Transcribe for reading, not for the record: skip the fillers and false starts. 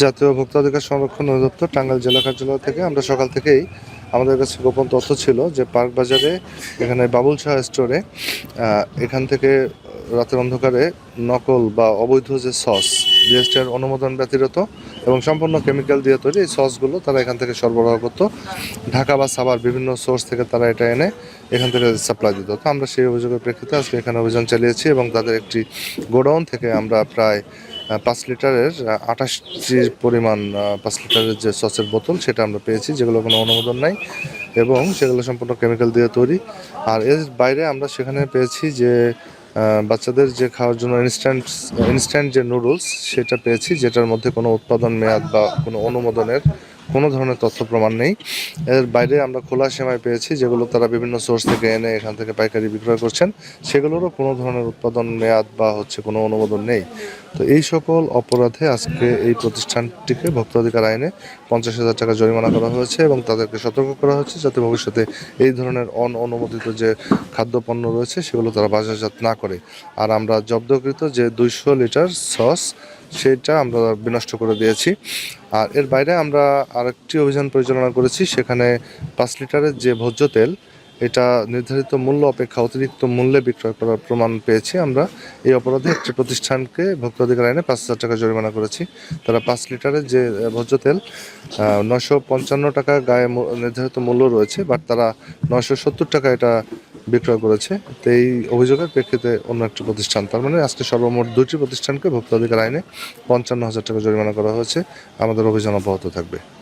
জাতীয় ভোক্তাধিকার সংরক্ষণ অধিদপ্তর টাঙ্গাইল জেলা কার্যালয় থেকে আমরা সকাল থেকেই আমাদের কাছে গোপন তথ্য ছিল যে পার্ক বাজারে এখানে বাবুল শাহ স্টোরে এখান থেকে রাতের অন্ধকারে নকল বা অবৈধ যে সস জিএসটির অনুমোদন ব্যতিরত এবং সম্পূর্ণ কেমিক্যাল দিয়ে তৈরি এই সসগুলো তারা এখান থেকে সরবরাহ করতো। ঢাকা বা সাভার বিভিন্ন সোর্স থেকে তারা এটা এনে এখান থেকে সাপ্লাই দিত। তো আমরা সেই অভিযোগের প্রেক্ষিতে আজকে এখানে অভিযান চালিয়েছি এবং তাদের একটি গোডাউন থেকে আমরা প্রায় 5 লিটারের 28টির পরিমাণ 5 লিটারের যে সসের বোতল সেটা আমরা পেয়েছি, যেগুলো কোনো অনুমোদন নাই এবং সেগুলো সম্পূর্ণ কেমিক্যাল দিয়ে তৈরি। আর এর বাইরে আমরা সেখানে পেয়েছি যে বাচ্চাদের যে খাওয়ার জন্য ইনস্ট্যান্ট যে নুডলস সেটা পেয়েছি, যেটার মধ্যে কোনো উৎপাদন মেয়াদ বা কোনো অনুমোদনের কোনো ধরনের তথ্য প্রমাণ নেই। এর বাইরে আমরা খোলা সেমাই পেয়েছি, যেগুলো তারা বিভিন্ন সোর্স থেকে এনে এখান থেকে পাইকারি বিক্রয় করছেন, সেগুলোরও কোনো ধরনের উৎপাদন মেয়াদ বা কোনো অনুমোদন নেই। তো এই সকল অপরাধে আজকে এই প্রতিষ্ঠানটিকে ভোক্তাধিকার আইনে 50,000 টাকা জরিমানা করা হয়েছে এবং তাদেরকে সতর্ক করা হচ্ছে যাতে ভবিষ্যতে এই ধরনের অনুমোদিত যে খাদ্যপণ্য রয়েছে সেগুলো তারা বাজারজাত না করে। আর আমরা জব্দকৃত যে 200 লিটার সস সেটা আমরা বিনষ্ট করে দিয়েছি। আর এর বাইরে আমরা আরেকটি অভিযান পরিচালনা করেছি, সেখানে 5 লিটারের যে ভোজ্য তেল এটা নির্ধারিত মূল্য অপেক্ষা অতিরিক্ত মূল্যে বিক্রয় করার প্রমাণ পেয়েছি। আমরা এই অপরাধে একটি প্রতিষ্ঠানকে ভোক্তাধিকার আইনে 5,000 টাকা জরিমানা করেছি। তারা 5 লিটারের যে ভোজ্য তেল 955 টাকা গায়ে নির্ধারিত মূল্য রয়েছে, বাট তারা 970 টাকা এটা বিক্রয় করেছে। তো এই অভিযোগের প্রেক্ষিতে অন্য একটি প্রতিষ্ঠান, তার মানে আজকে সর্বমোট 2টি প্রতিষ্ঠানকে ভোক্তাধিকার আইনে 55,000 টাকা জরিমানা করা হয়েছে। আমাদের অভিযান অব্যাহত থাকবে।